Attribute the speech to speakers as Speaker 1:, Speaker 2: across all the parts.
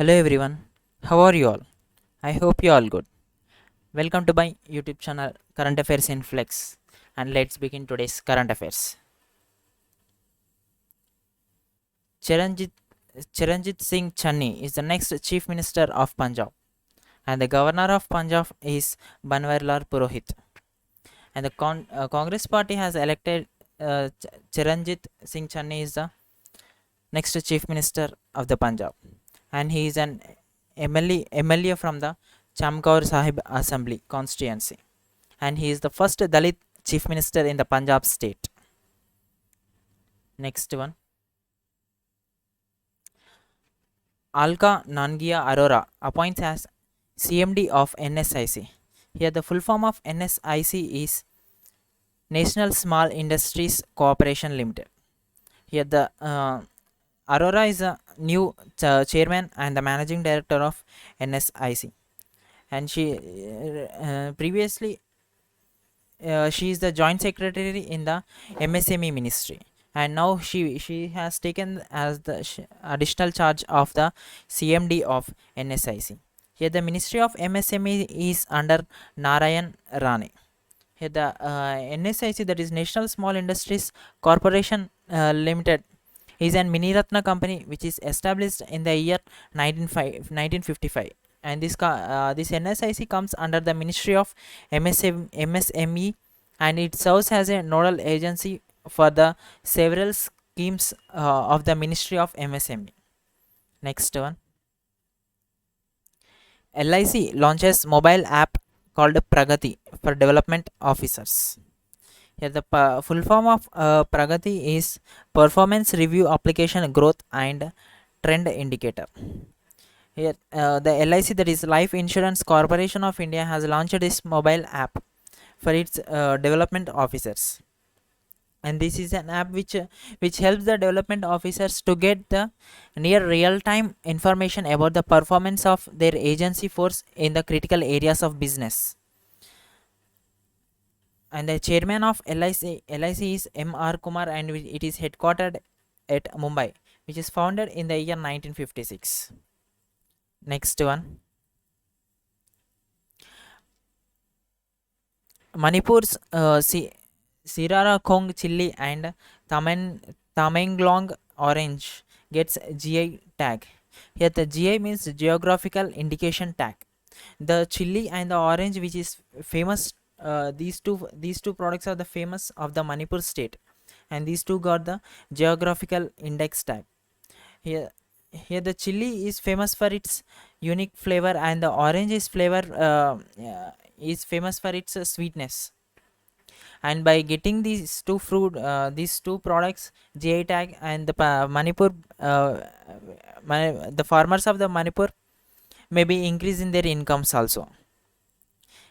Speaker 1: Hello everyone, how are you all? I hope you all good. Welcome to my YouTube channel Current Affairs in Flex, and let's begin today's current affairs. Charanjit, Charanjit Singh Channi is the next Chief Minister of Punjab, and the Governor of Punjab is Banwarilal Purohit. And the Congress Party has elected Charanjit Singh Channi is the next Chief Minister of the Punjab, and he is an MLA from the Chamkaur Sahib Assembly constituency, and he is the first Dalit chief minister in the Punjab state. Next one, Alka Nangia Arora appoints as CMD of NSIC. Here, the full form of NSIC is National Small Industries Corporation Limited. Here, the Arora is a new chairman and the managing director of NSIC, and she is the joint secretary in the MSME ministry, and now she has taken as the additional charge of the CMD of NSIC. Here the Ministry of MSME is under Narayan Rane. Here the NSIC, that is National Small Industries Corporation Limited, is an Mini Ratna company which is established in the year 1955, and this NSIC comes under the Ministry of MSME, and it serves as a nodal agency for the several schemes of the Ministry of MSME. Next one, LIC launches mobile app called Pragati for development officers. Here, the full form of Pragati is Performance Review Application Growth and Trend Indicator. Here, the LIC, that is Life Insurance Corporation of India, has launched this mobile app for its development officers, and this is an app which helps the development officers to get the near real time information about the performance of their agency force in the critical areas of business. And the chairman of LIC is M.R. Kumar, and it is headquartered at Mumbai, which is founded in the year 1956. Next one, Manipur's Sirara Kong chili and Tamenglong orange gets GI tag. Here the GI means geographical indication tag. The chili and the orange, which is famous, these two products are the famous of the Manipur state, and these two got the geographical index tag. Here the chili is famous for its unique flavor, and the orange is famous for its sweetness. And by getting these two products GI tag, and the Manipur, the farmers of the Manipur may be increasing their incomes also.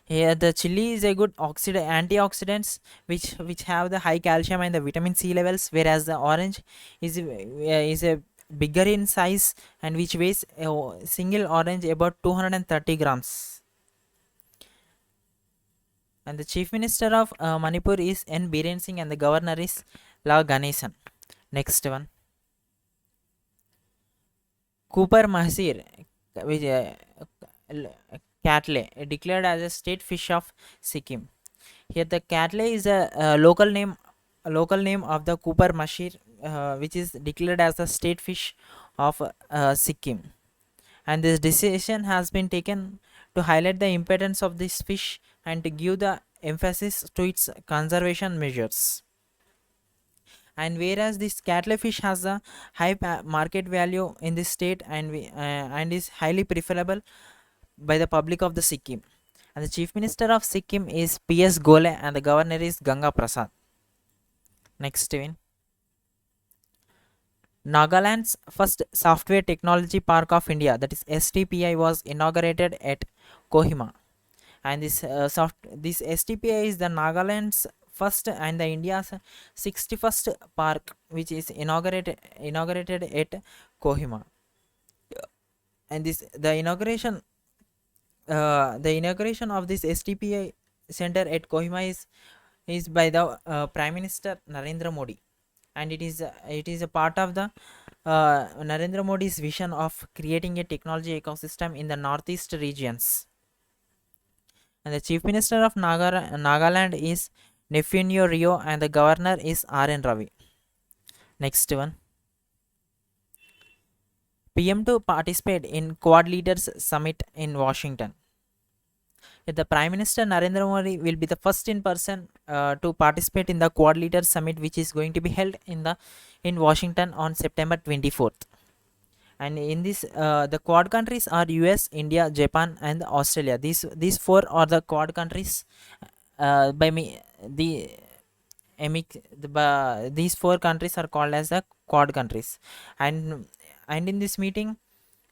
Speaker 1: Here the chili is a good antioxidants which have the high calcium and the vitamin C levels, whereas the orange is a bigger in size, and which weighs a single orange about 230 grams. And the chief minister of Manipur is N Biren Singh, and the governor is La Ganesan. Next one, Cooper Mahsir, which catle declared as a state fish of Sikkim. Here the catle is a local name of the Cooper Mahsir, which is declared as the state fish of Sikkim, and this decision has been taken to highlight the importance of this fish and to give the emphasis to its conservation measures. And whereas this cattlefish has a high market value in this state, and is highly preferable by the public of the Sikkim, and the chief minister of Sikkim is PS Gole, and the governor is Ganga Prasad. Next one, Nagaland's first software technology park of India, that is STPI, was inaugurated at Kohima, and this STPI is the Nagaland's first and the India's 61st park, which is inaugurated at Kohima. And the inauguration of this STPI center at Kohima is by the Prime Minister Narendra Modi, and it is a part of the Narendra Modi's vision of creating a technology ecosystem in the northeast regions. And the chief minister of Nagaland is Nefunyo Rio, and the governor is R.N. Ravi. Next one. PM to participate in Quad Leaders Summit in Washington. The Prime Minister Narendra Modi will be the first in person to participate in the Quad Leaders Summit, which is going to be held in Washington on September 24th. And in this, the Quad countries are US, India, Japan, and Australia. These four are the Quad countries. By me, these four countries are called as the Quad countries, and in this meeting,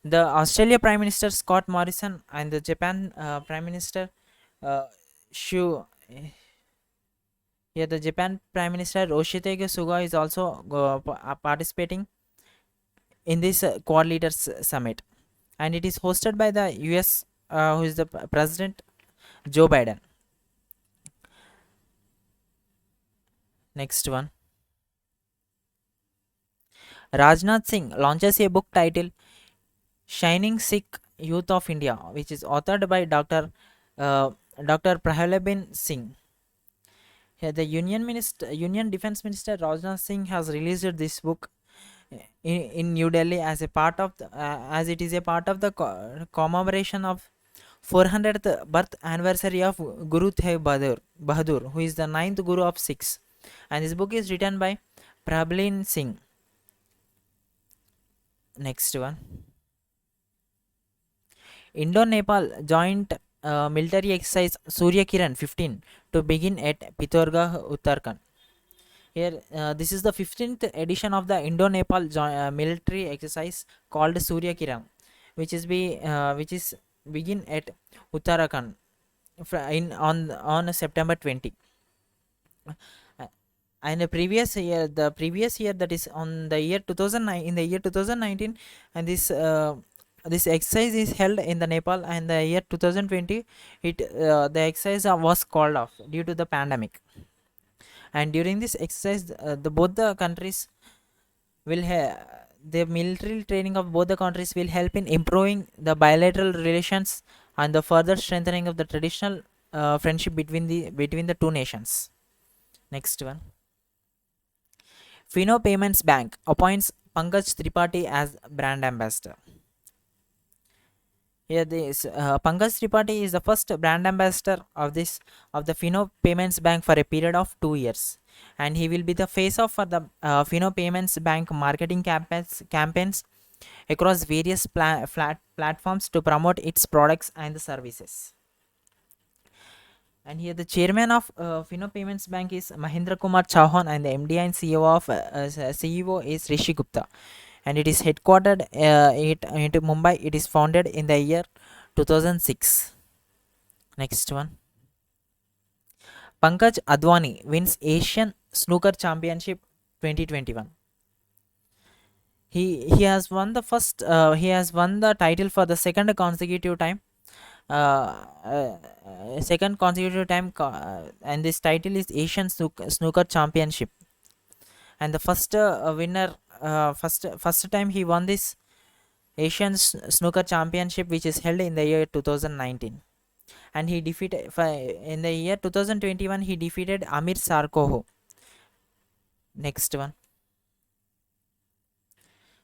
Speaker 1: the Australia Prime Minister Scott Morrison and the Japan Prime Minister uh, Shu the Japan Prime Minister Yoshihide Suga is also participating in this Quad Leaders Summit, and it is hosted by the US, who is the President Joe Biden. Next one. Rajnath Singh launches a book titled Shining Sikh Youth of India, which is authored by Dr. Prahalabin Singh. Here, the Union Defense Minister Rajnath Singh has released this book in New Delhi as a part of as it is a part of the commemoration of 400th birth anniversary of Guru Tegh Bahadur, who is the ninth Guru of Sikhs, and this book is written by Prahalabin Singh. Next one. Indo-Nepal joint military exercise Surya Kiran 15 to begin at Pitorgarh, Uttarakhand. Here, this is the 15th edition of the Indo-Nepal military exercise called Surya Kiran, which is begin at Uttarakhand on September 20. And the previous year, that is on the year 2009, in the year 2019, and this exercise is held in the Nepal, and the year 2020 the exercise was called off due to the pandemic. And during this exercise, both the countries will the military training of both the countries will help in improving the bilateral relations and the further strengthening of the traditional friendship between the two nations. Next one. Fino Payments Bank appoints Pankaj Tripathi as brand ambassador. Here, this Pankaj Tripathi is the first brand ambassador of the Fino Payments Bank for a period of 2 years, and he will be the face of for the Fino Payments Bank marketing campaigns across various platforms to promote its products and the services. And here, the chairman of Fino Payments Bank is Mahendra Kumar Chauhan, and the MD and CEO is Rishi Gupta, and it is headquartered at Mumbai. It is founded in the year 2006. Next one. Pankaj Advani wins Asian Snooker Championship 2021. He has won the title for the second consecutive time. And this title is Asian Snooker Championship, and the first winner first time he won this Asian Snooker Championship, which is held in the year 2019, and he defeated in the year 2021 he defeated Amir Sarkoho. Next one.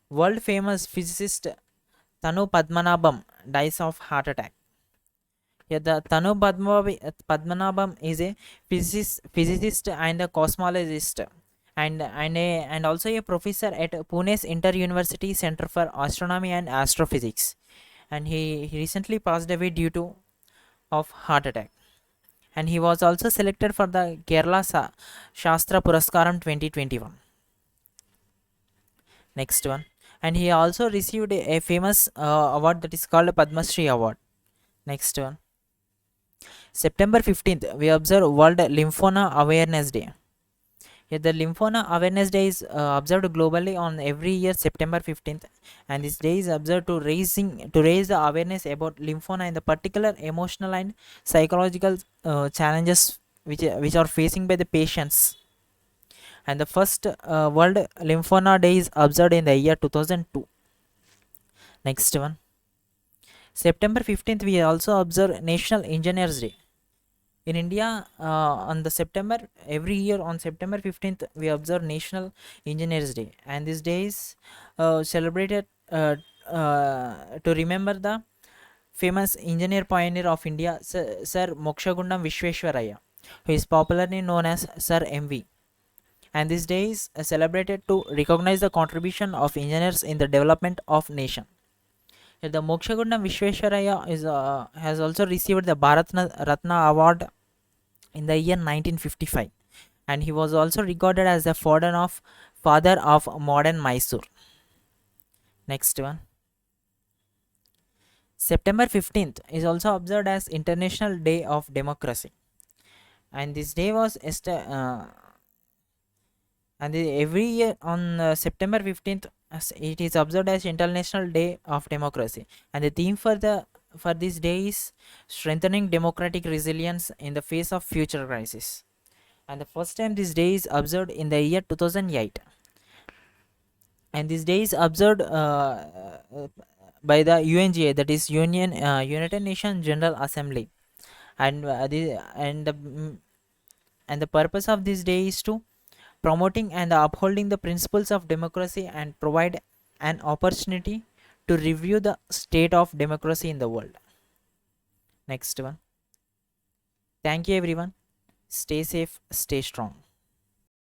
Speaker 1: World famous physicist Tanu Padmanabhan dies of heart attack. Yeah, the Tanu Padmanabhan is a physicist and a cosmologist, and also a professor at Pune's Inter University Center for Astronomy and Astrophysics, and he recently passed away due to of heart attack. And he was also selected for the Kerala Shastra Puraskaram 2021. Next one. And he also received a famous award that is called Padma Shri Award. Next one. September 15th, we observe World Lymphoma Awareness Day. Here, the Lymphoma Awareness Day is observed globally on every year September 15th, and this day is observed to raise the awareness about lymphoma and the particular emotional and psychological challenges which are facing by the patients. and the first World Lymphoma Day is observed in the year 2002. Next one, September 15th, we also observe National Engineers Day. In India, on the September, every year on September 15th, we observe National Engineers Day, and this day is celebrated to remember the famous engineer pioneer of India, Sir Mokshagundam Vishweshwaraya, who is popularly known as Sir MV. And this day is celebrated to recognize the contribution of engineers in the development of nation. The Mokshagundam Vishweshwaraya has also received the Bharat Ratna Award in the year 1955, and he was also regarded as the father of modern Mysore. Next one, September 15th is also observed as International Day of Democracy, and this day was every year on September 15th, it is observed as International Day of Democracy, and the theme for this day is strengthening democratic resilience in the face of future crisis. And the first time this day is observed in the year 2008, and this day is observed by the UNGA, that is United Nations General Assembly, and and the purpose of this day is to promoting and upholding the principles of democracy and provide an opportunity to review the state of democracy in the world. Next one, thank you everyone, stay safe, stay strong.